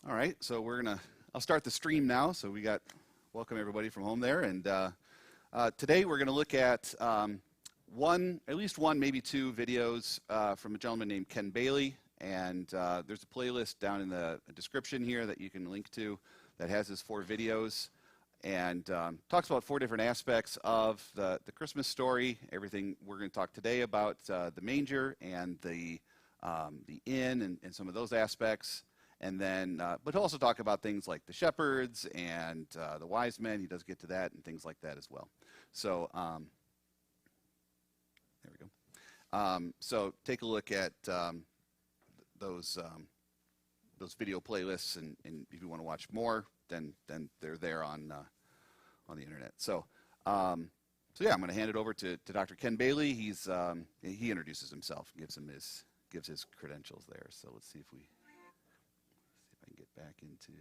All right, so I'll start the stream now. So welcome everybody from home there. And today we're going to look at at least one, maybe two videos from a gentleman named Ken Bailey. And there's a playlist down in the description here that you can link to that has his 4 videos. And talks about 4 different aspects of the Christmas story. Everything we're going to talk today about the manger and the inn and some of those aspects. And then, but he'll also talk about things like the shepherds and the wise men. He does get to that and things like that as well. So there we go. So take a look at those video playlists, and if you want to watch more, then they're there on the internet. So yeah, I'm going to hand it over to Dr. Ken Bailey. He introduces himself, gives his credentials there. So let's see if I can get back into.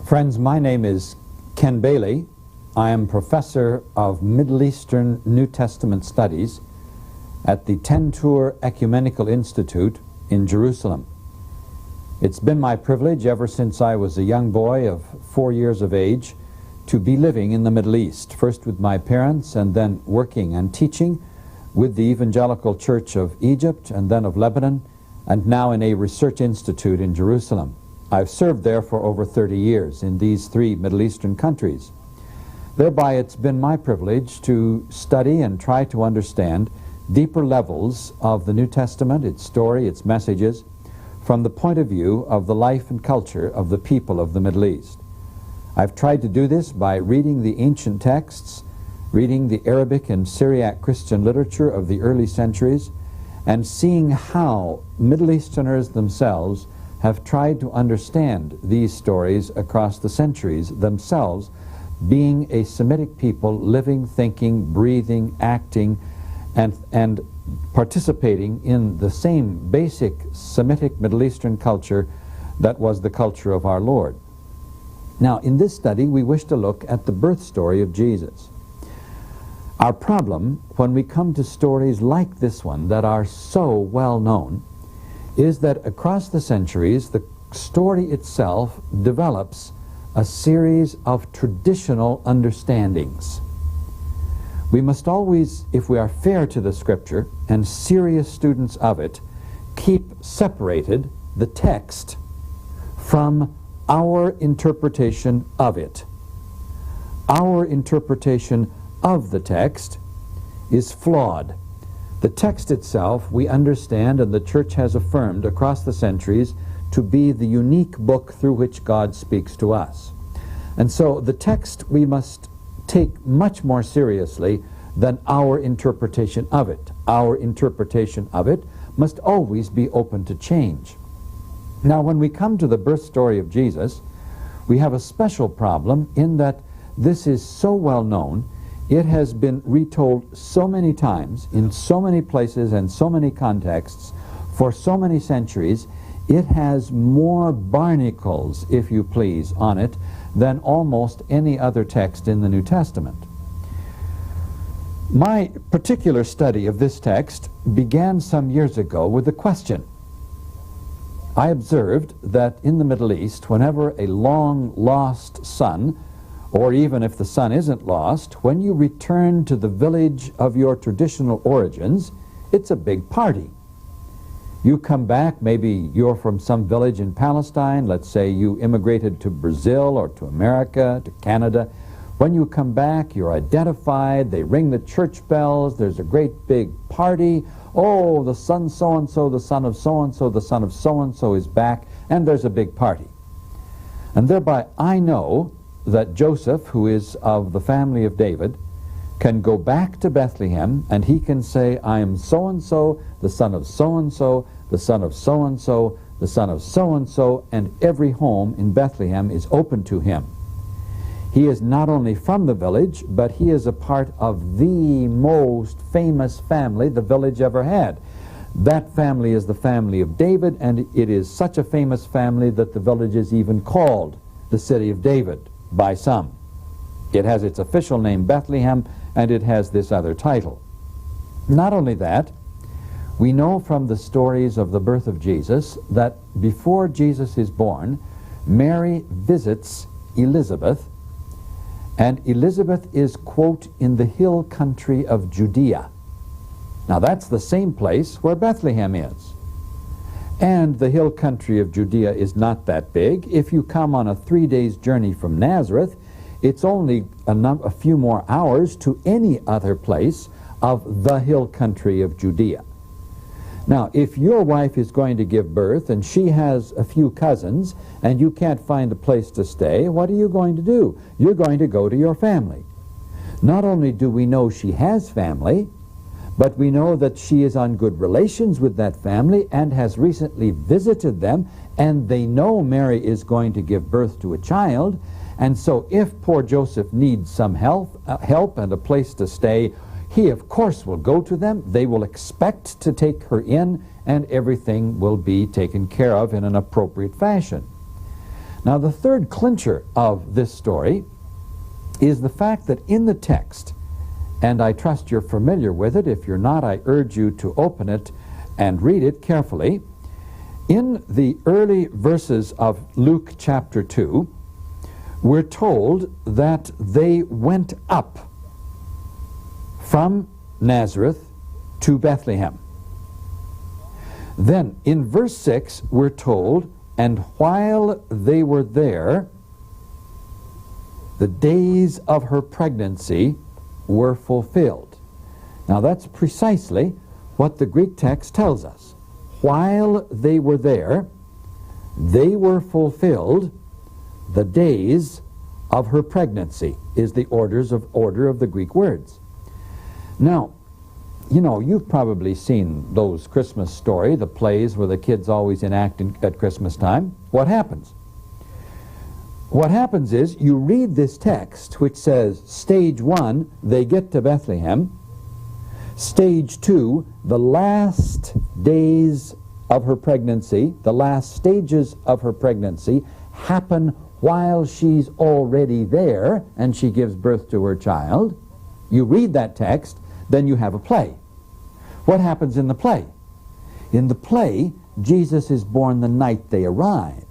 Friends, my name is Ken Bailey. I am professor of Middle Eastern New Testament Studies at the Tentur Ecumenical Institute in Jerusalem. It's been my privilege ever since I was a young boy of 4 years of age to be living in the Middle East, first with my parents and then working and teaching with the Evangelical Church of Egypt and then of Lebanon, and now in a research institute in Jerusalem. I've served there for over 30 years in these 3 Middle Eastern countries. Thereby, it's been my privilege to study and try to understand deeper levels of the New Testament, its story, its messages, from the point of view of the life and culture of the people of the Middle East. I've tried to do this by reading the ancient texts, reading the Arabic and Syriac Christian literature of the early centuries, and seeing how Middle Easterners themselves have tried to understand these stories across the centuries, themselves being a Semitic people, living, thinking, breathing, acting, and participating in the same basic Semitic Middle Eastern culture that was the culture of our Lord. Now, in this study, we wish to look at the birth story of Jesus. Our problem, when we come to stories like this one that are so well known, is that across the centuries, the story itself develops a series of traditional understandings. We must always, if we are fair to the Scripture and serious students of it, keep separated the text from our interpretation of it. Our interpretation of the text is flawed. The text itself, we understand, and the Church has affirmed across the centuries, to be the unique book through which God speaks to us. And so the text we must take much more seriously than our interpretation of it. Our interpretation of it must always be open to change. Now, when we come to the birth story of Jesus, we have a special problem in that this is so well known. It has been retold so many times, in so many places and so many contexts, for so many centuries. It has more barnacles, if you please, on it than almost any other text in the New Testament. My particular study of this text began some years ago with a question. I observed that in the Middle East, whenever a long-lost son, or even if the son isn't lost, when you return to the village of your traditional origins, it's a big party. You come back, maybe you're from some village in Palestine, let's say you immigrated to Brazil or to America, to Canada. When you come back, you're identified, they ring the church bells, there's a great big party. Oh, the son so-and-so, the son of so-and-so, the son of so-and-so is back, and there's a big party. And thereby I know that Joseph, who is of the family of David, can go back to Bethlehem and he can say, I am so-and-so, the son of so-and-so, the son of so-and-so, the son of so-and-so, and every home in Bethlehem is open to him. He is not only from the village, but he is a part of the most famous family the village ever had. That family is the family of David, and it is such a famous family that the village is even called the City of David by some. It has its official name, Bethlehem, and it has this other title. Not only that, we know from the stories of the birth of Jesus that before Jesus is born, Mary visits Elizabeth, and Elizabeth is, quote, in the hill country of Judea. Now that's the same place where Bethlehem is. And the hill country of Judea is not that big. If you come on a 3 days journey from Nazareth, it's only a few more hours to any other place of the hill country of Judea. Now, if your wife is going to give birth and she has a few cousins and you can't find a place to stay, what are you going to do? You're going to go to your family. Not only do we know she has family, but we know that she is on good relations with that family and has recently visited them, and they know Mary is going to give birth to a child. And so if poor Joseph needs some help and a place to stay, he of course will go to them. They will expect to take her in, and everything will be taken care of in an appropriate fashion. Now the third clincher of this story is the fact that in the text, and I trust you're familiar with it. If you're not, I urge you to open it and read it carefully. In the early verses of Luke chapter 2, we're told that they went up from Nazareth to Bethlehem. Then in verse 6 we're told, and while they were there, the days of her pregnancy were fulfilled. Now that's precisely what the Greek text tells us. While they were there, they were fulfilled. The days of her pregnancy is the order of the Greek words. Now, you know, you've probably seen those Christmas stories, the plays where the kids always enact at Christmas time. What happens? What happens is you read this text which says, stage 1, they get to Bethlehem. Stage 2, the last days of her pregnancy, the last stages of her pregnancy happen while she's already there and she gives birth to her child. You read that text, then you have a play. What happens in the play? In the play, Jesus is born the night they arrive.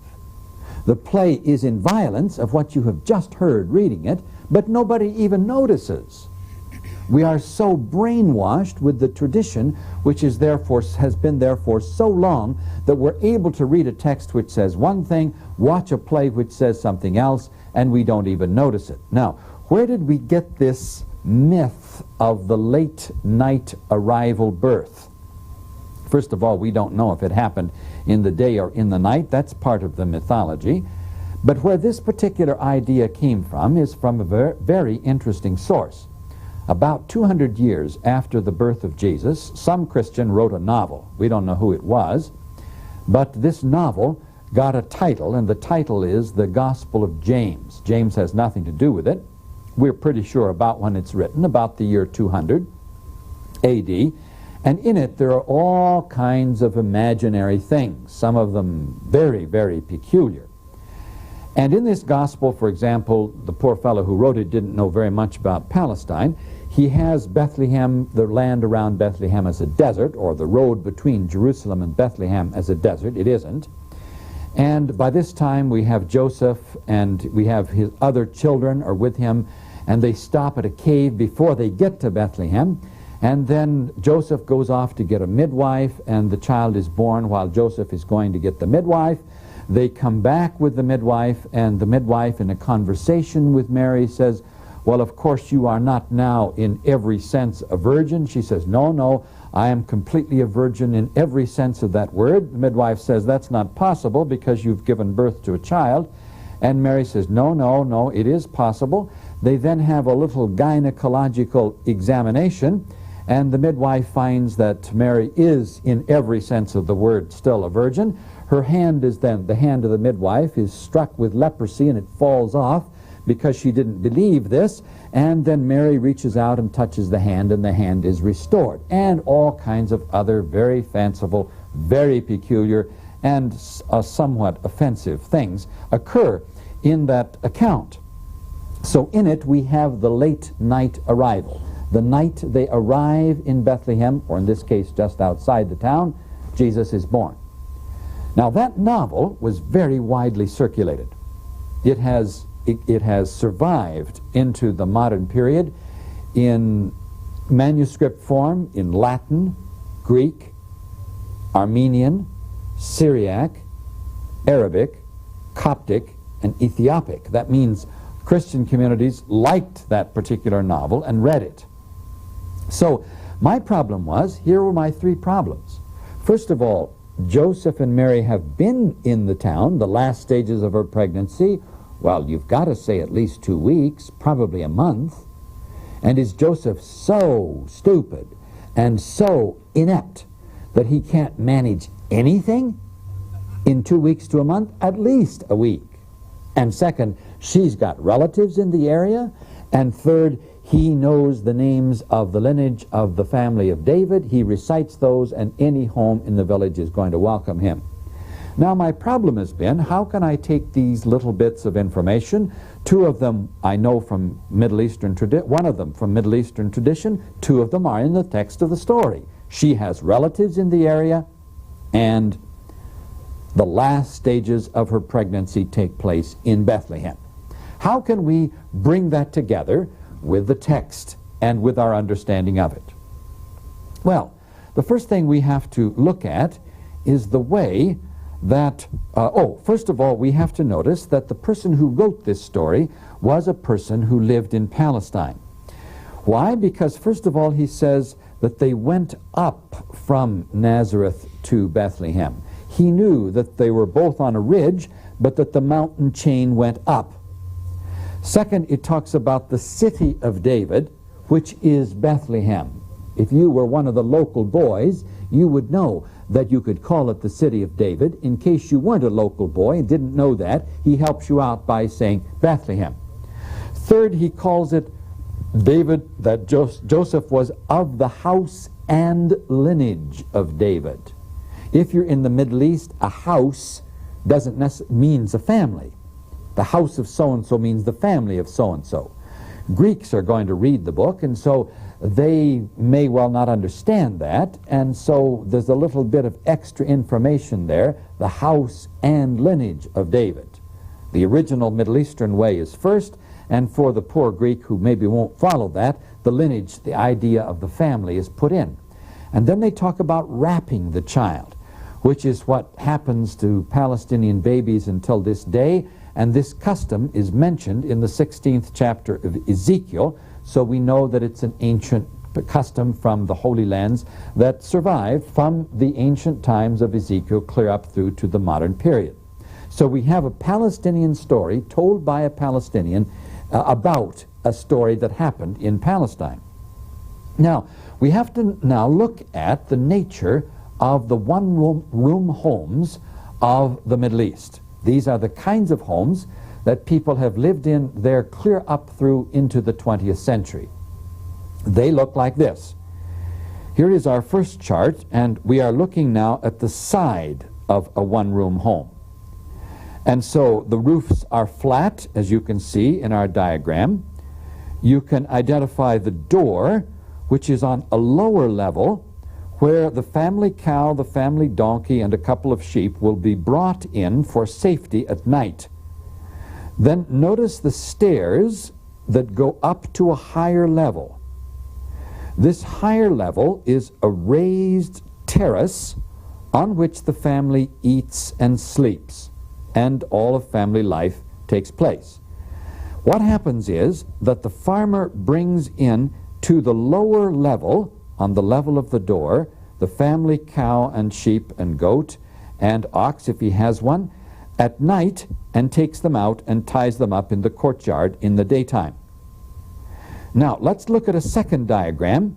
The play is in violence of what you have just heard reading it, but nobody even notices. We are so brainwashed with the tradition, which is has been there for so long, that we're able to read a text which says one thing, watch a play which says something else, and we don't even notice it. Now, where did we get this myth of the late night arrival birth? First of all, we don't know if it happened in the day or in the night. That's part of the mythology. But where this particular idea came from is from a very interesting source. About 200 years after the birth of Jesus, some Christian wrote a novel. We don't know who it was, but this novel got a title, and the title is The Gospel of James. James has nothing to do with it. We're pretty sure about when it's written, about the year 200 AD. And in it there are all kinds of imaginary things, some of them very, very peculiar. And in this gospel, for example, the poor fellow who wrote it didn't know very much about Palestine. He has Bethlehem, the land around Bethlehem, as a desert, or the road between Jerusalem and Bethlehem as a desert. It isn't. And by this time we have Joseph, and we have his other children are with him, and they stop at a cave before they get to Bethlehem. And then Joseph goes off to get a midwife, and the child is born while Joseph is going to get the midwife. They come back with the midwife, and the midwife, in a conversation with Mary, says, well, of course you are not now in every sense a virgin. She says, no, no, I am completely a virgin in every sense of that word. The midwife says, that's not possible because you've given birth to a child. And Mary says, no, no, no, it is possible. They then have a little gynecological examination, and the midwife finds that Mary is, in every sense of the word, still a virgin. Her hand is then, the hand of the midwife is struck with leprosy, and it falls off because she didn't believe this. And then Mary reaches out and touches the hand, and the hand is restored. And all kinds of other very fanciful, very peculiar, and somewhat offensive things occur in that account. So in it we have the late night arrival. The night they arrive in Bethlehem, or in this case just outside the town, Jesus is born. Now that novel was very widely circulated. It has survived into the modern period in manuscript form in Latin, Greek, Armenian, Syriac, Arabic, Coptic, and Ethiopic. That means Christian communities liked that particular novel and read it. So my problem was, here were my three problems. First of all, Joseph and Mary have been in the town, the last stages of her pregnancy. Well, you've got to say at least 2 weeks, probably a month. And is Joseph so stupid and so inept that he can't manage anything in 2 weeks to a month? At least a week. And second, she's got relatives in the area. And third, he knows the names of the lineage of the family of David. He recites those, and any home in the village is going to welcome him. Now my problem has been, how can I take these little bits of information? Two of them I know from Middle Eastern tradition, one of them from Middle Eastern tradition, two of them are in the text of the story. She has relatives in the area, and the last stages of her pregnancy take place in Bethlehem. How can we bring that together with the text and with our understanding of it? Well, the first thing we have to look at is the way that, first of all, we have to notice that the person who wrote this story was a person who lived in Palestine. Why? Because, first of all, he says that they went up from Nazareth to Bethlehem. He knew that they were both on a ridge, but that the mountain chain went up. Second, it talks about the city of David, which is Bethlehem. If you were one of the local boys, you would know that you could call it the city of David. In case you weren't a local boy and didn't know that, he helps you out by saying Bethlehem. Third, he calls it David, that Joseph was of the house and lineage of David. If you're in the Middle East, a house doesn't means a family. The house of so-and-so means the family of so-and-so. Greeks are going to read the book, and so they may well not understand that, and so there's a little bit of extra information there, the house and lineage of David. The original Middle Eastern way is first, and for the poor Greek who maybe won't follow that, the lineage, the idea of the family, is put in. And then they talk about wrapping the child, which is what happens to Palestinian babies until this day, and this custom is mentioned in the 16th chapter of Ezekiel, so we know that it's an ancient custom from the Holy Lands that survived from the ancient times of Ezekiel clear up through to the modern period. So we have a Palestinian story told by a Palestinian about a story that happened in Palestine. Now, we have to now look at the nature of the one-room homes of the Middle East. These are the kinds of homes that people have lived in there clear up through into the 20th century. They look like this. Here is our first chart, and we are looking now at the side of a one-room home. And so the roofs are flat, as you can see in our diagram. You can identify the door, which is on a lower level, where the family cow, the family donkey, and a couple of sheep will be brought in for safety at night. Then notice the stairs that go up to a higher level. This higher level is a raised terrace on which the family eats and sleeps, and all of family life takes place. What happens is that the farmer brings in to the lower level, on the level of the door, the family cow and sheep and goat and ox, if he has one, at night, and takes them out and ties them up in the courtyard in the daytime. Now, let's look at a second diagram.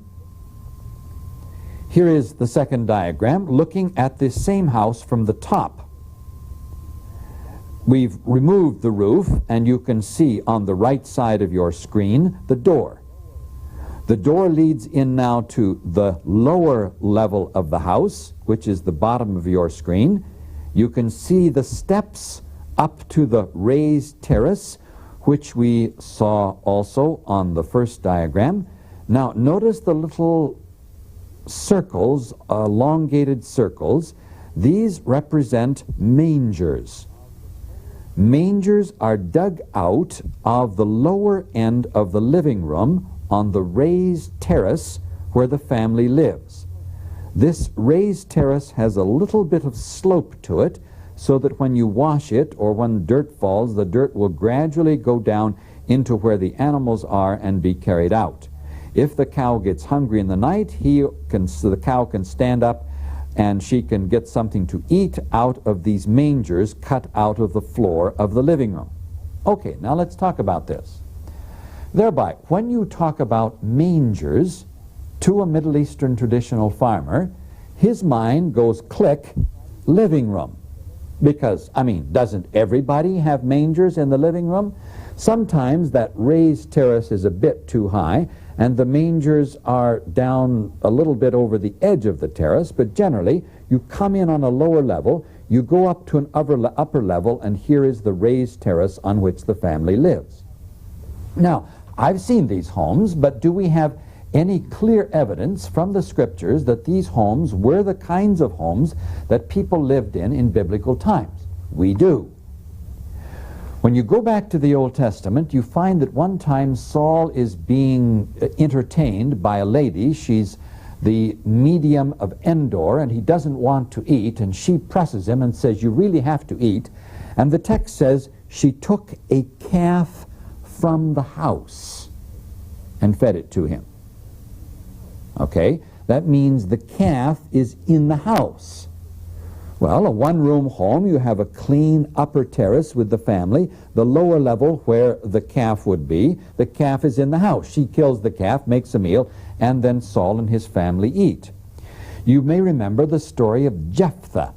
Here is the second diagram, looking at this same house from the top. We've removed the roof, and you can see on the right side of your screen the door. The door leads in now to the lower level of the house, which is the bottom of your screen. You can see the steps up to the raised terrace, which we saw also on the first diagram. Now, notice the little circles, elongated circles. These represent mangers. Mangers are dug out of the lower end of the living room on the raised terrace where the family lives. This raised terrace has a little bit of slope to it, so that when you wash it or when dirt falls, the dirt will gradually go down into where the animals are and be carried out. If the cow gets hungry in the night, the cow can stand up and she can get something to eat out of these mangers cut out of the floor of the living room. Okay, now let's talk about this. Thereby, when you talk about mangers to a Middle Eastern traditional farmer, his mind goes click, living room. Because, I mean, doesn't everybody have mangers in the living room? Sometimes that raised terrace is a bit too high, and the mangers are down a little bit over the edge of the terrace, but generally, you come in on a lower level, you go up to an upper level, and here is the raised terrace on which the family lives. Now, I've seen these homes, but do we have any clear evidence from the scriptures that these homes were the kinds of homes that people lived in biblical times? We do. When you go back to the Old Testament, you find that one time Saul is being entertained by a lady. She's the medium of Endor, and he doesn't want to eat, and she presses him and says, "You really have to eat." And the text says, she took a calf from the house and fed it to him. Okay, that means the calf is in the house. Well, a one-room home, you have a clean upper terrace with the family, the lower level where the calf would be. The calf is in the house. She kills the calf, makes a meal, and then Saul and his family eat. You may remember the story of Jephthah,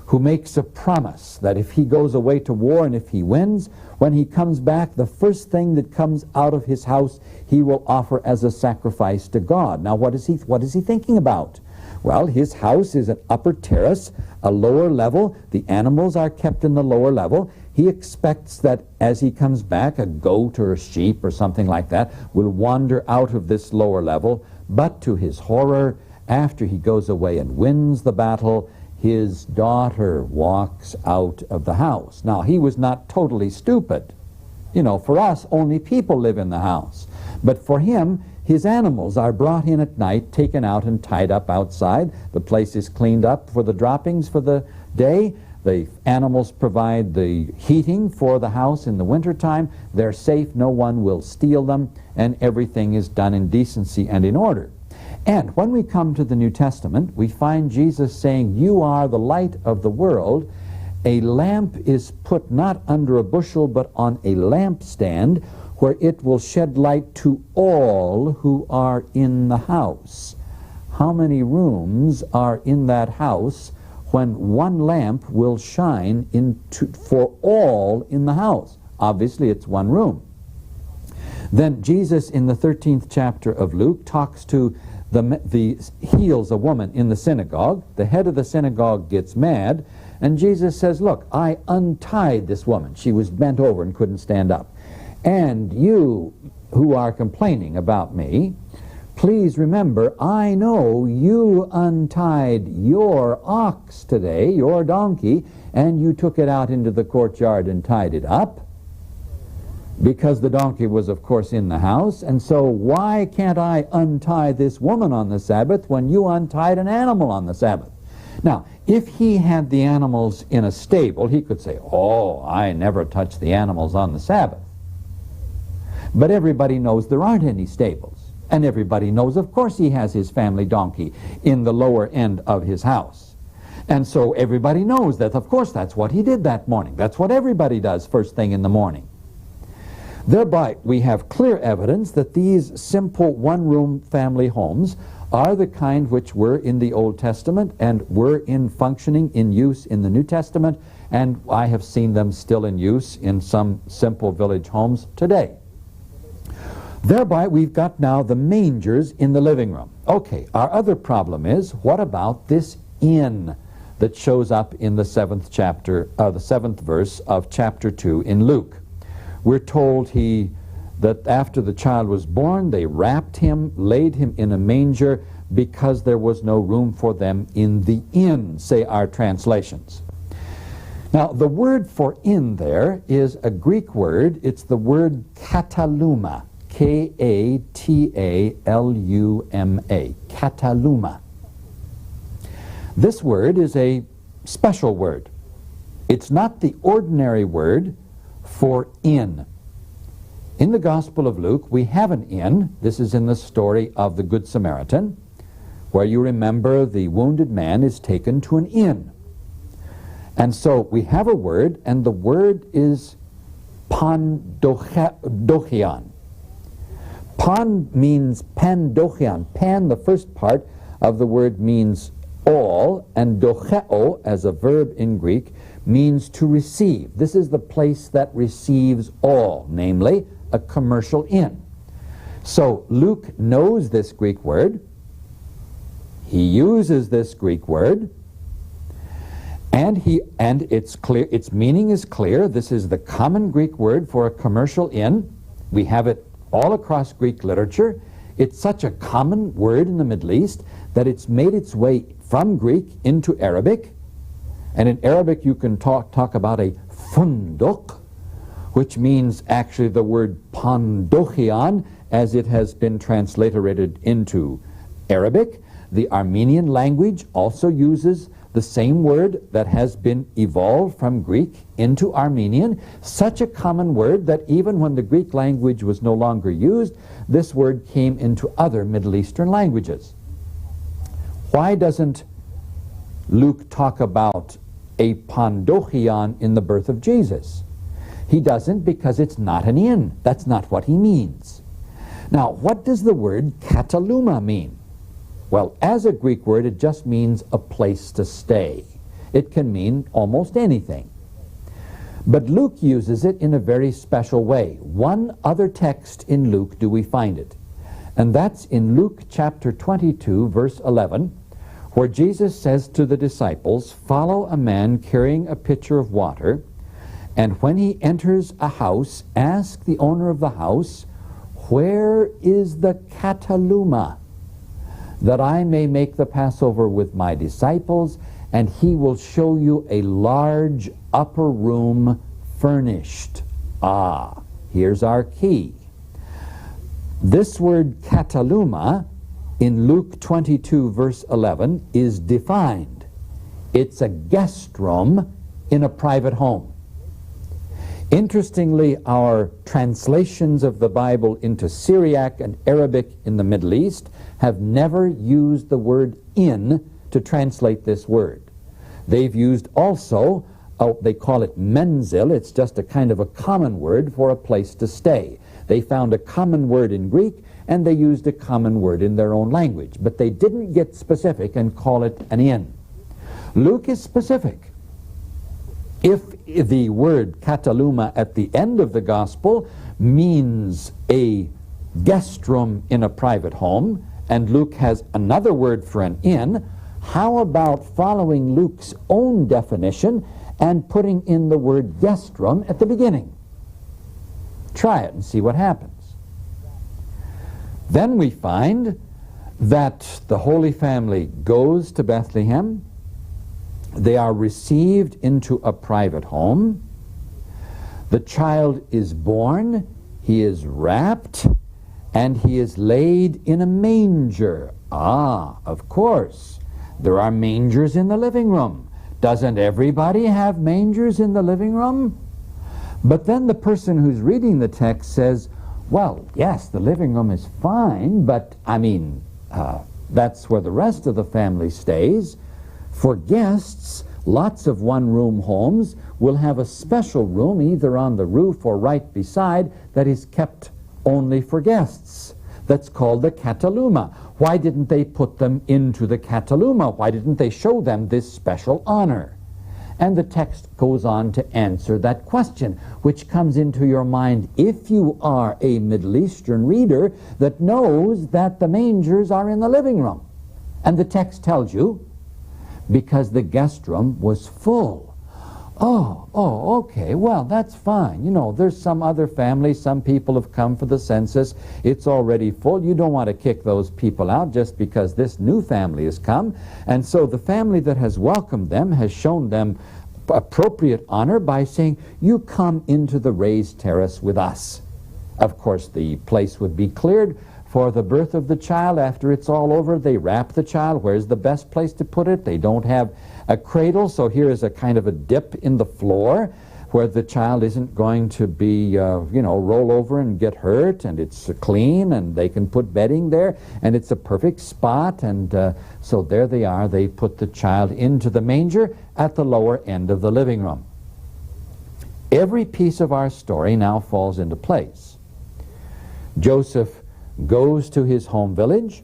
who makes a promise that if he goes away to war and if he wins, when he comes back, the first thing that comes out of his house he will offer as a sacrifice to God. Now, what is he thinking about? Well, his house is an upper terrace, a lower level. The animals are kept in the lower level. He expects that as he comes back, a goat or a sheep or something like that will wander out of this lower level. But to his horror, after he goes away and wins the battle, his daughter walks out of the house. Now, he was not totally stupid. You know, for us, only people live in the house. But for him, his animals are brought in at night, taken out and tied up outside. The place is cleaned up for the droppings for the day. The animals provide the heating for the house in the wintertime. They're safe, no one will steal them, and everything is done in decency and in order. And when we come to the New Testament, we find Jesus saying, "You are the light of the world." A lamp is put not under a bushel, but on a lampstand, where it will shed light to all who are in the house. How many rooms are in that house when one lamp will shine for all in the house? Obviously, it's one room. Then Jesus, in the 13th chapter of Luke, talks to heals a woman in the synagogue. The head of the synagogue gets mad, and Jesus says, "Look, I untied this woman. She was bent over and couldn't stand up. And you who are complaining about me, please remember, I know you untied your ox today, your donkey, and you took it out into the courtyard and tied it up, because the donkey was, of course, in the house. And so why can't I untie this woman on the Sabbath when you untied an animal on the Sabbath?" Now, if he had the animals in a stable, he could say, "Oh, I never touch the animals on the Sabbath." But everybody knows there aren't any stables. And everybody knows, of course, he has his family donkey in the lower end of his house. And so everybody knows that, of course, that's what he did that morning. That's what everybody does first thing in the morning. Thereby, we have clear evidence that these simple one-room family homes are the kind which were in the Old Testament and were in functioning in use in the New Testament, and I have seen them still in use in some simple village homes today. Thereby, we've got now the mangers in the living room. Okay, our other problem is, what about this inn that shows up in the seventh verse of chapter 2 in Luke? We're told that after the child was born, they wrapped him, laid him in a manger, because there was no room for them in the inn, say our translations. Now, the word for inn there is a Greek word. It's the word kataluma, K-A-T-A-L-U-M-A, kataluma. This word is a special word. It's not the ordinary word for inn. In the Gospel of Luke, we have an inn. This is in the story of the Good Samaritan, where you remember the wounded man is taken to an inn. And so we have a word, and the word is pandochion. Pan means pandochion. Pan, the first part of the word, means all, and docheo, as a verb in Greek, means to receive. This is the place that receives all, namely a commercial inn. So Luke knows this Greek word. He uses this Greek word, and it's clear. Its meaning is clear. This is the common Greek word for a commercial inn. We have it all across Greek literature. It's such a common word in the Middle East that it's made its way from Greek into Arabic. And in Arabic you can talk about a funduk, which means actually the word pandochion, as it has been transliterated into Arabic. The Armenian language also uses the same word that has been evolved from Greek into Armenian, such a common word that even when the Greek language was no longer used, this word came into other Middle Eastern languages. Why doesn't Luke talk about a pandochion in the birth of Jesus? He doesn't, because it's not an inn. That's not what he means. Now, what does the word kataluma mean? Well, as a Greek word, it just means a place to stay. It can mean almost anything. But Luke uses it in a very special way. One other text in Luke do we find it, and that's in Luke chapter 22, verse 11, where Jesus says to the disciples, "Follow a man carrying a pitcher of water, and when he enters a house, ask the owner of the house, 'Where is the kataluma, that I may make the Passover with my disciples?' And he will show you a large upper room furnished." Ah, here's our key. This word kataluma in Luke 22, verse 11, is defined. It's a guest room in a private home. Interestingly, our translations of the Bible into Syriac and Arabic in the Middle East have never used the word inn to translate this word. They've used also, they call it menzil. It's just a kind of a common word for a place to stay. They found a common word in Greek, and they used a common word in their own language. But they didn't get specific and call it an inn. Luke is specific. If the word kataluma at the end of the gospel means a guest room in a private home, and Luke has another word for an inn, how about following Luke's own definition and putting in the word guest room at the beginning? Try it and see what happens. Then we find that the Holy Family goes to Bethlehem. They are received into a private home. The child is born, he is wrapped, and he is laid in a manger. Ah, of course, there are mangers in the living room. Doesn't everybody have mangers in the living room? But then the person who's reading the text says, well, yes, the living room is fine, but that's where the rest of the family stays. For guests, Lots of one-room homes will have a special room either on the roof or right beside that is kept only for guests. That's called the Cataluma. Why didn't they put them into the Cataluma? Why didn't they show them this special honor? And the text goes on to answer that question, which comes into your mind if you are a Middle Eastern reader that knows that the mangers are in the living room. And the text tells you, because the guest room was full. Oh, okay, well, that's fine. You know, there's some other families, some people have come for the census. It's already full. You don't want to kick those people out just because this new family has come. And so the family that has welcomed them has shown them appropriate honor by saying, you come into the raised terrace with us. Of course, the place would be cleared for the birth of the child. After it's all over, they wrap the child. Where's the best place to put it? They don't have a cradle, so here is a kind of a dip in the floor where the child isn't going to be, roll over and get hurt, and it's clean, and they can put bedding there, and it's a perfect spot, and so there they are. They put the child into the manger at the lower end of the living room. Every piece of our story now falls into place. Joseph goes to his home village.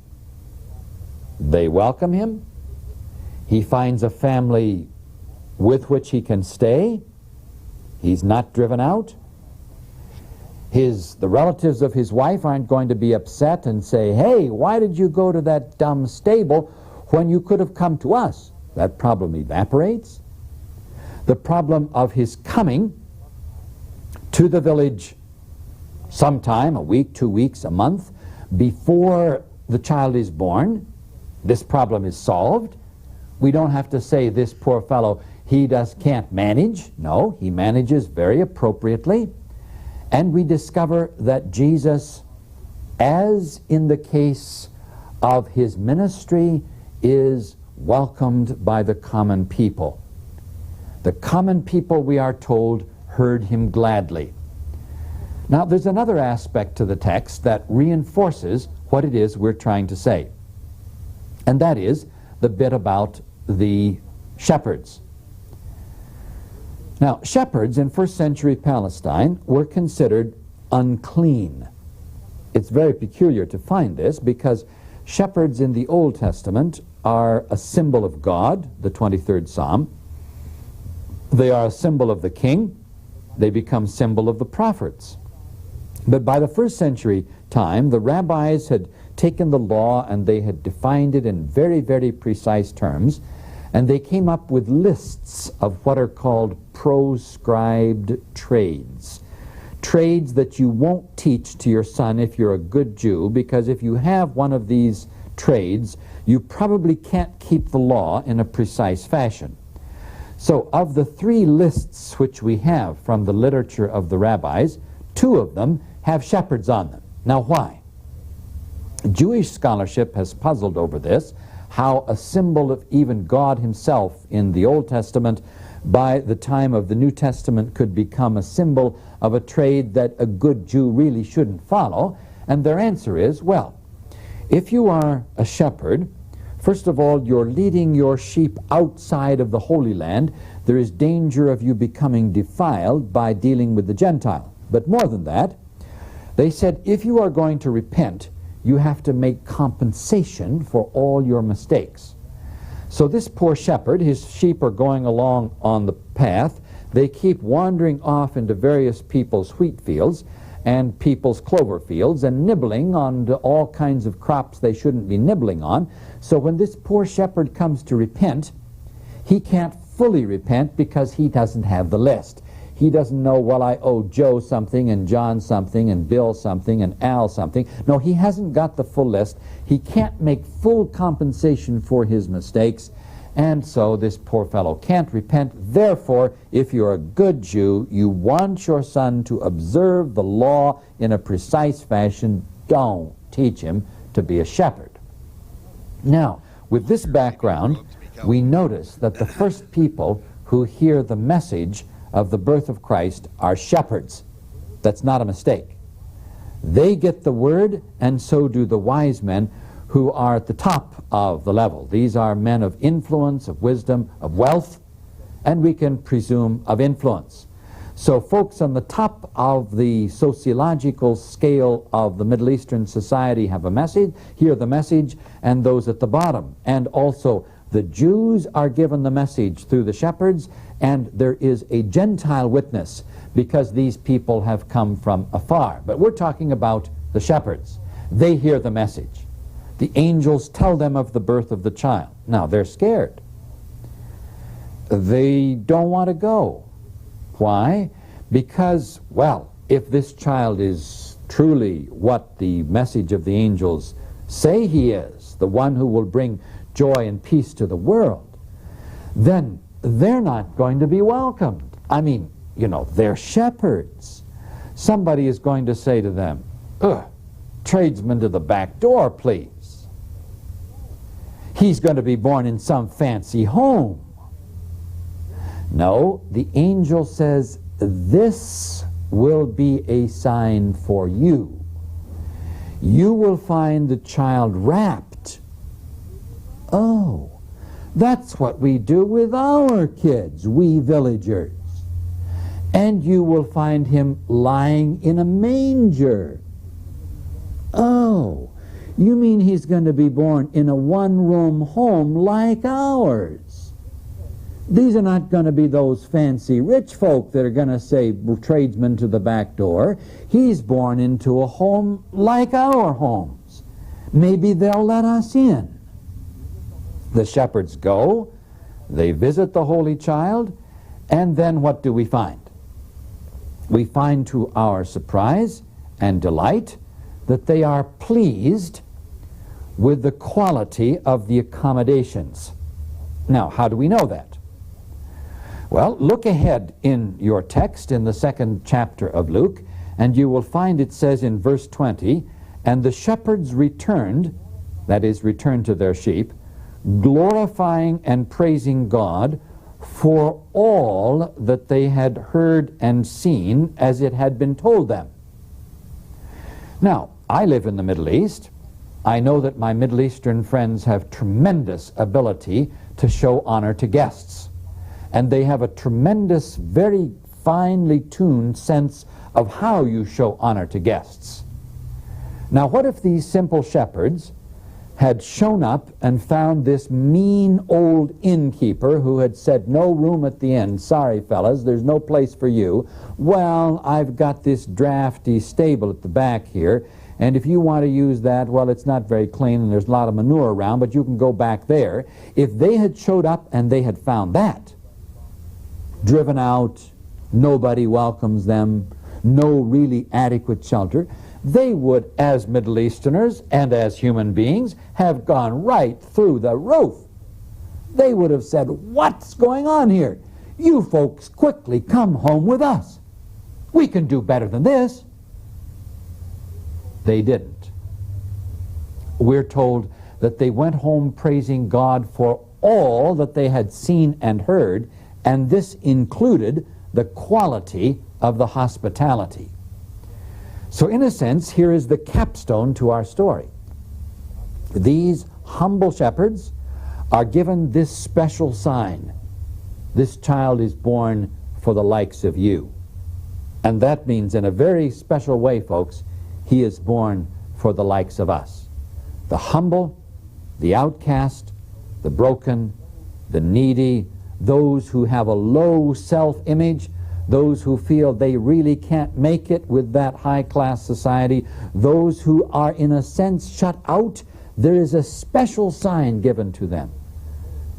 They welcome him. He finds a family with which he can stay. He's not driven out. The relatives of his wife aren't going to be upset and say, hey, why did you go to that dumb stable when you could have come to us? That problem evaporates. The problem of his coming to the village sometime, a week, 2 weeks, a month, before the child is born, this problem is solved. We don't have to say this poor fellow, he can't manage. No, he manages very appropriately. And we discover that Jesus, as in the case of his ministry, is welcomed by the common people. The common people, we are told, heard him gladly. Now, there's another aspect to the text that reinforces what it is we're trying to say. And that is the bit about the shepherds. Now, shepherds in first century Palestine were considered unclean. It's very peculiar to find this because shepherds in the Old Testament are a symbol of God, the 23rd Psalm. They are a symbol of the king. They become symbol of the prophets. But by the first century time, the rabbis had taken the law and they had defined it in very, very precise terms, and they came up with lists of what are called proscribed trades. Trades that you won't teach to your son if you're a good Jew, because if you have one of these trades, you probably can't keep the law in a precise fashion. So of the 3 lists which we have from the literature of the rabbis, 2 of them have shepherds on them. Now why? Jewish scholarship has puzzled over this, how a symbol of even God himself in the Old Testament by the time of the New Testament could become a symbol of a trade that a good Jew really shouldn't follow. And their answer is, well, if you are a shepherd, first of all, you're leading your sheep outside of the Holy Land. There is danger of you becoming defiled by dealing with the Gentile. But more than that, they said, if you are going to repent, you have to make compensation for all your mistakes. So this poor shepherd, his sheep are going along on the path. They keep wandering off into various people's wheat fields and people's clover fields and nibbling on all kinds of crops they shouldn't be nibbling on. So when this poor shepherd comes to repent, he can't fully repent because he doesn't have the list. He doesn't know, well, I owe Joe something and John something and Bill something and Al something. No, he hasn't got the full list. He can't make full compensation for his mistakes, and so this poor fellow can't repent. Therefore, if you're a good Jew, you want your son to observe the law in a precise fashion, don't teach him to be a shepherd. Now, with this background, we notice that the first people who hear the message of the birth of Christ are shepherds. That's not a mistake. They get the word, and so do the wise men who are at the top of the level. These are men of influence, of wisdom, of wealth. and we can presume of influence. So folks on the top of the sociological scale of the Middle Eastern society have a message, hear the message, and those at the bottom. And also the Jews are given the message through the shepherds, and there is a Gentile witness because these people have come from afar. But we're talking about the shepherds. They hear the message. The angels tell them of the birth of the child. Now, they're scared. They don't want to go. Why? Because, well, if this child is truly what the message of the angels say he is, the one who will bring joy and peace to the world, then they're not going to be welcomed. I mean, you know, they're shepherds. Somebody is going to say to them, "Ugh, tradesman to the back door, please. He's going to be born in some fancy home." No, the angel says, this will be a sign for you. You will find the child wrapped. Oh, that's what we do with our kids, we villagers. And you will find him lying in a manger. Oh, you mean he's going to be born in a one-room home like ours? These are not going to be those fancy rich folk that are going to say, tradesman to the back door. He's born into a home like our homes. Maybe they'll let us in. The shepherds go, they visit the Holy Child, and then what do we find? We find to our surprise and delight that they are pleased with the quality of the accommodations. Now, how do we know that? Well, look ahead in your text in the 2nd chapter of Luke, and you will find it says in verse 20, "And the shepherds returned," that is, returned to their sheep, "glorifying and praising God for all that they had heard and seen as it had been told them." Now, I live in the Middle East. I know that my Middle Eastern friends have tremendous ability to show honor to guests. And they have a tremendous, very finely tuned sense of how you show honor to guests. Now, what if these simple shepherds had shown up and found this mean old innkeeper who had said, "No room at the inn, sorry fellas, there's no place for you. Well, I've got this drafty stable at the back here, and if you want to use that, well, it's not very clean and there's a lot of manure around, but you can go back there." If they had showed up and they had found that, driven out, nobody welcomes them, no really adequate shelter, they would, as Middle Easterners and as human beings, have gone right through the roof. They would have said, "What's going on here? You folks quickly come home with us. We can do better than this." They didn't. We're told that they went home praising God for all that they had seen and heard, and this included the quality of the hospitality. So in a sense, here is the capstone to our story. These humble shepherds are given this special sign. This child is born for the likes of you. And that means in a very special way, folks, he is born for the likes of us. The humble, the outcast, the broken, the needy, those who have a low self-image, those who feel they really can't make it with that high-class society, those who are in a sense shut out, there is a special sign given to them.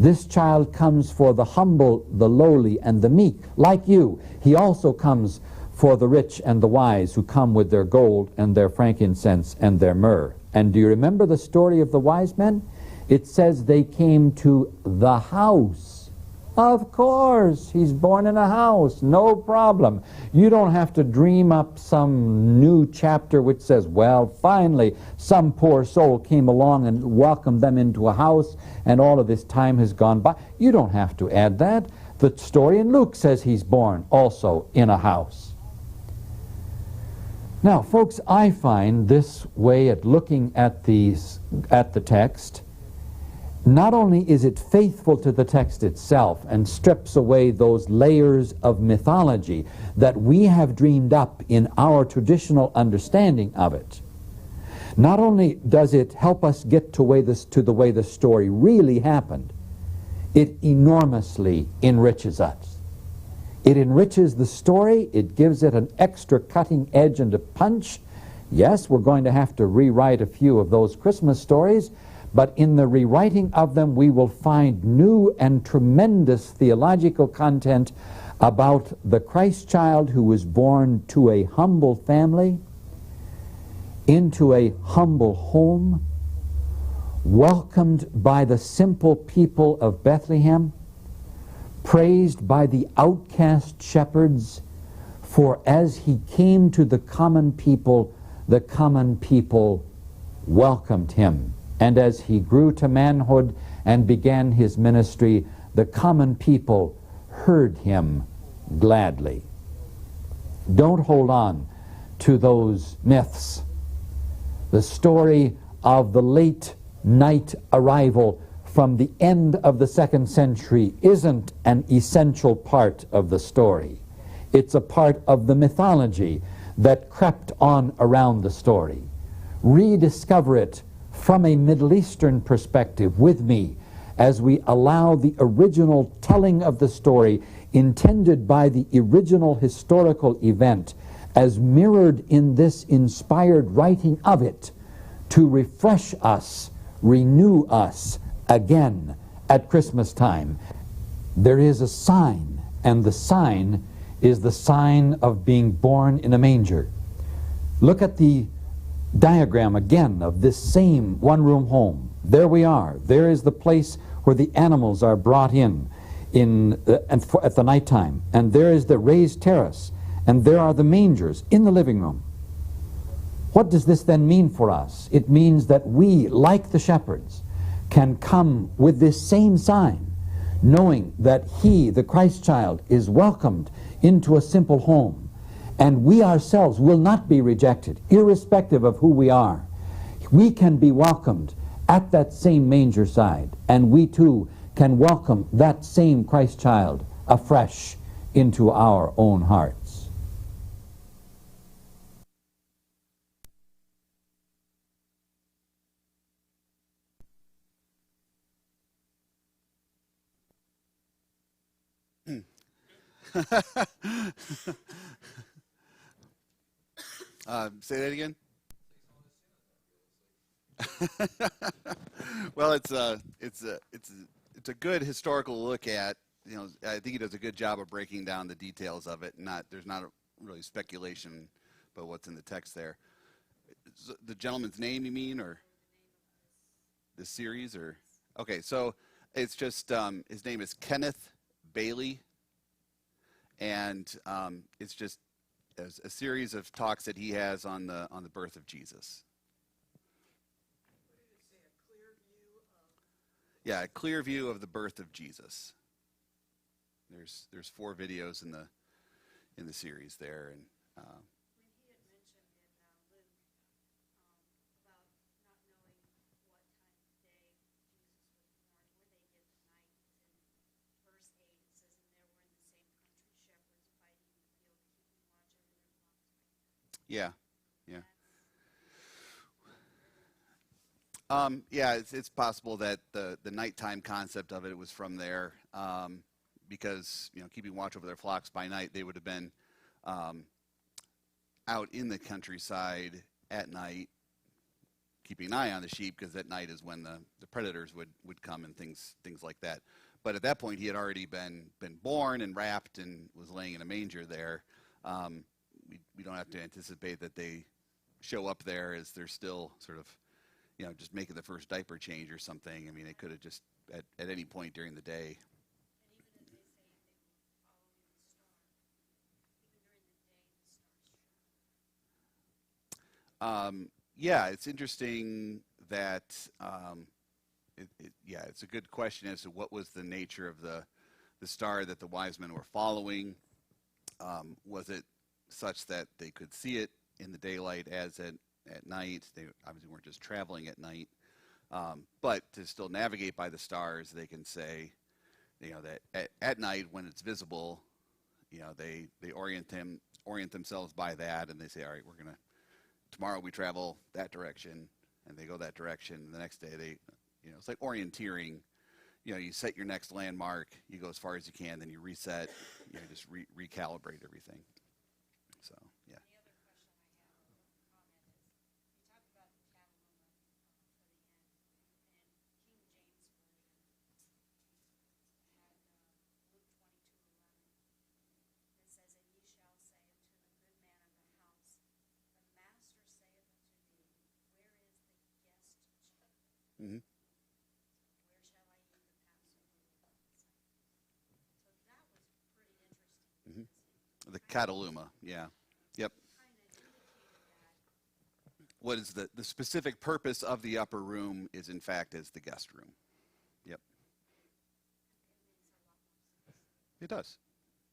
This child comes for the humble, the lowly, and the meek, like you. He also comes for the rich and the wise who come with their gold and their frankincense and their myrrh. And do you remember the story of the wise men? It says they came to the house. Of course, he's born in a house, no problem. You don't have to dream up some new chapter which says, well, finally, some poor soul came along and welcomed them into a house, and all of this time has gone by. You don't have to add that. The story in Luke says he's born also in a house. Now, folks, I find this way at looking at the text not only is it faithful to the text itself and strips away those layers of mythology that we have dreamed up in our traditional understanding of it, not only does it help us get to the way the story really happened, it enormously enriches us. It enriches the story, it gives it an extra cutting edge and a punch. Yes, we're going to have to rewrite a few of those Christmas stories, but in the rewriting of them we will find new and tremendous theological content about the Christ child who was born to a humble family, into a humble home, welcomed by the simple people of Bethlehem, praised by the outcast shepherds, for as he came to the common people welcomed him. And as he grew to manhood and began his ministry, the common people heard him gladly. Don't hold on to those myths. The story of the late night arrival from the end of the 2nd century isn't an essential part of the story. It's a part of the mythology that crept on around the story. Rediscover it from a Middle Eastern perspective with me as we allow the original telling of the story intended by the original historical event as mirrored in this inspired writing of it to refresh us, renew us again at Christmas time. There is a sign, and the sign is the sign of being born in a manger. Look at the diagram again of this same one-room home. There we are. There is the place where the animals are brought in at the nighttime. And there is the raised terrace. And there are the mangers in the living room. What does this then mean for us? It means that we, like the shepherds, can come with this same sign, knowing that he, the Christ child, is welcomed into a simple home. And we ourselves will not be rejected, irrespective of who we are. We can be welcomed at that same manger side, and we too can welcome that same Christ child afresh into our own hearts. Say that again. Well, it's a good historical look at. I think he does a good job of breaking down the details of it. There's not really speculation, but what's in the text there. The gentleman's name, you mean, or this series, or okay? So it's just his name is Kenneth Bailey, and it's just a series of talks that he has on the birth of Jesus. Yeah, a clear view of the birth of Jesus. There's 4 videos in the series there, and when he had mentioned in Luke about not knowing what time of day Jesus was born, when they get to night, it's in verse 8. It says, "And there were in the same country shepherds abiding in the field, keeping watch over their flocks by night." yeah. It's possible that the nighttime concept of it was from there, because keeping watch over their flocks by night, they would have been out in the countryside at night, keeping an eye on the sheep, because at night is when the predators would come and things like that. But at that point, he had already been born and wrapped and was laying in a manger there. We don't have to anticipate that they show up there as they're still sort of just making the first diaper change or something. I mean, they could have just at any point during the day. It's interesting that it's a good question as to what was the nature of the star that the wise men were following. Was it such that they could see it in the daylight as at night? They obviously weren't just traveling at night. But to still navigate by the stars, they can say, that at night when it's visible, they orient themselves by that, and they say, all right, tomorrow we travel that direction, and they go that direction. And the next day it's like orienteering. You set your next landmark, you go as far as you can, then you reset, just recalibrate everything. So, yeah. The other question I have, or comment, is you talked about the cataluma for the end, and King James Version had Luke 22:11. It says, "And ye shall say unto the good man of the house, the master saith unto thee, where is the guest chamber? Mm-hmm. Where shall I eat the Passover with my disciples?" So that was pretty interesting. Mm-hmm. Because The Cataluma, yeah. Yep. kind of indicated that What is the specific purpose of the upper room is, in fact, as the guest room. Yep. it makes a lot more sense. It does.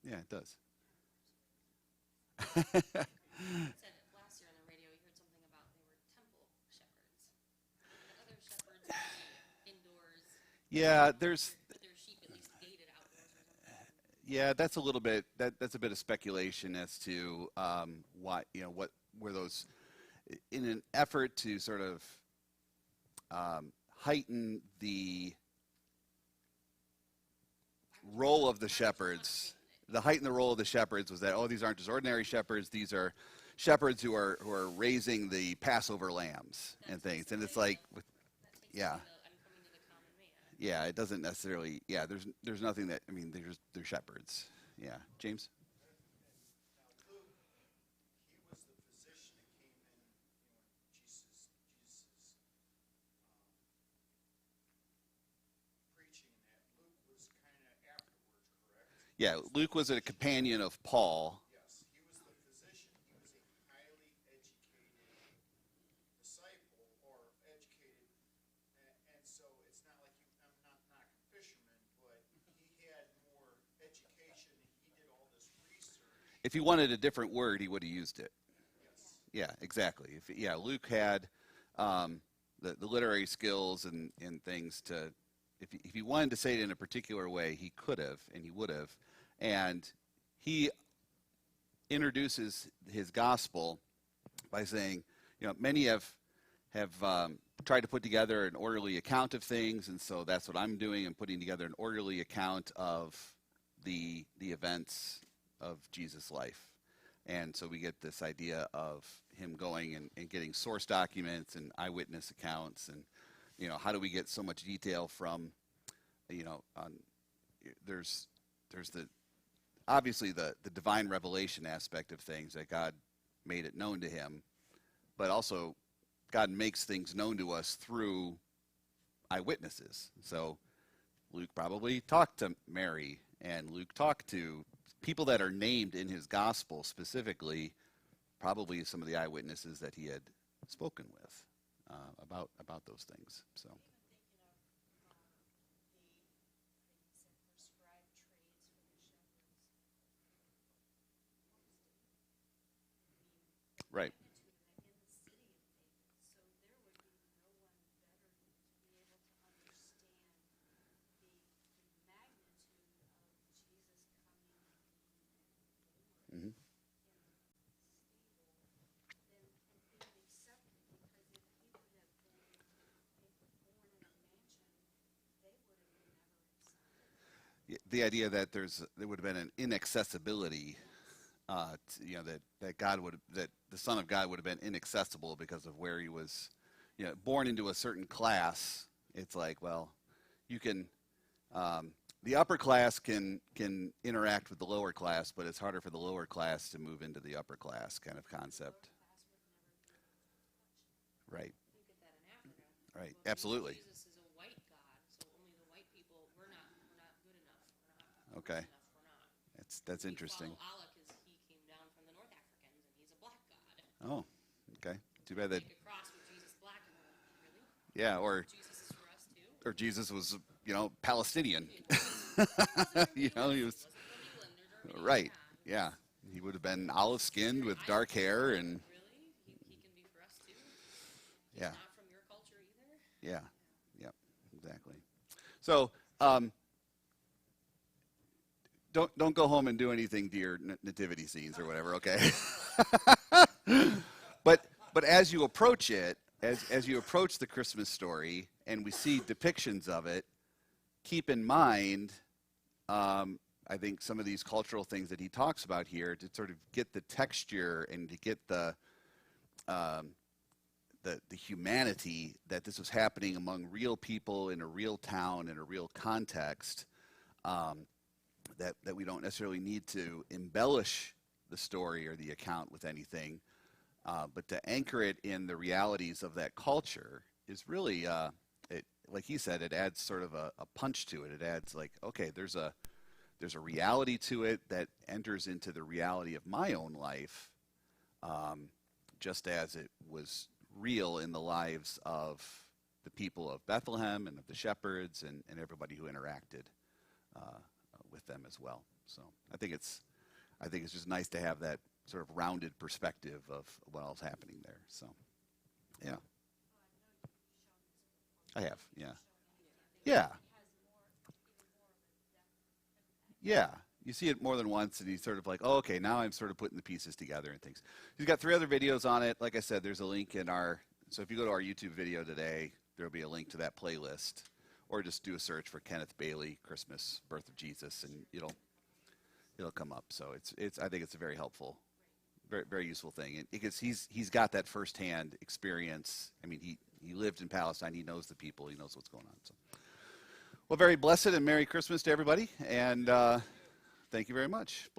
Yeah, it does. Said last year on the radio, we heard something about they were temple shepherds. The other shepherds would be indoors. Yeah, there's. But their sheep at least gated outdoors or something. Yeah, that's a little bit. That's a bit of speculation as to why. What were those? In an effort to sort of heighten the role of the shepherds. The heighten the role of the shepherds was that, these aren't just ordinary shepherds, these are shepherds who are raising the Passover lambs and things. And it's like, That takes yeah. away the I'm coming to the common man. Yeah, it doesn't necessarily, there's nothing that, they're shepherds. Yeah. James? Now, Luke, he was the physician that came in, Jesus preaching that. Luke was kind of afterwards, correct? Yeah, Luke was a companion of Paul. Yes, he was the physician. He was a highly educated disciple or educated, and so it's not like I'm not knocking fishermen, but he had more education. He did all this research. If he wanted a different word, he would have used it. Yes. Yeah, exactly. Luke had the literary skills and things to, if he wanted to say it in a particular way, he could have, and he would have. And he introduces his gospel by saying, many have tried to put together an orderly account of things, and so that's what I'm doing. I'm putting together an orderly account of the events of Jesus' life. And so we get this idea of him going and getting source documents and eyewitness accounts, and how do we get so much detail from there's the obviously the divine revelation aspect of things, that God made it known to him, but also God makes things known to us through eyewitnesses. So Luke probably talked to Mary, and Luke talked to people that are named in his gospel specifically, probably some of the eyewitnesses that he had spoken with about those things. So. even thinking of the said prescribed trades for the shepherds. Right. Magnitude of that in the city of David, so there would be no one better to be able to understand the magnitude of Jesus coming and being Mhm. in the stable than even accepted, because if he would have been born in a mansion, they would have been never accepted. The idea that there would have been an inaccessibility, that the Son of God would have been inaccessible because of where he was, born into a certain class. It's like, well, you can, the upper class can interact with the lower class, but it's harder for the lower class to move into the upper class kind of concept. Right. You get that in Africa. Right. Well, Absolutely. Jesus is a white God, so only the white people. We're not good enough. We're not Okay. rich enough. We're not. That's We interesting. follow Allah because he came down from the North Africans and he's a black God. Oh, okay. Too bad that. Take a cross with Jesus black and we're like, really? Yeah, or Jesus is for us too? Jesus was, Palestinian. He was Wasn't from England or Germany. right. Yeah, he would have been olive-skinned with dark hair, and Really? He can be for us too? He's Yeah. not from your culture either? yeah, exactly. So don't go home and do anything to your nativity scenes or whatever, okay? but as you approach it, as you approach the Christmas story, and we see depictions of it, keep in mind, I think some of these cultural things that he talks about here to sort of get the texture and to get the humanity that this was happening among real people in a real town in a real context. That we don't necessarily need to embellish the story or the account with anything, but to anchor it in the realities of that culture is really, like he said, it adds sort of a punch to it. It adds like, okay, there's a reality to it that enters into the reality of my own life, just as it was real in the lives of the people of Bethlehem and of the shepherds and everybody who interacted with them as well. So I think it's just nice to have that sort of rounded perspective of what else happening there. So, yeah. I have, yeah. Yeah. Yeah. You see it more than once, and he's sort of like, oh, okay, now I'm sort of putting the pieces together and things. He's got 3 other videos on it. Like I said, there's a link in so if you go to our YouTube video today, there'll be a link to that playlist. Or just do a search for Kenneth Bailey, Christmas, Birth of Jesus, and it'll come up. So I think it's a very helpful, very, very useful thing. Because he's got that firsthand experience. I mean, he lived in Palestine. He knows the people. He knows what's going on. So, well, very blessed and Merry Christmas to everybody, and thank you very much.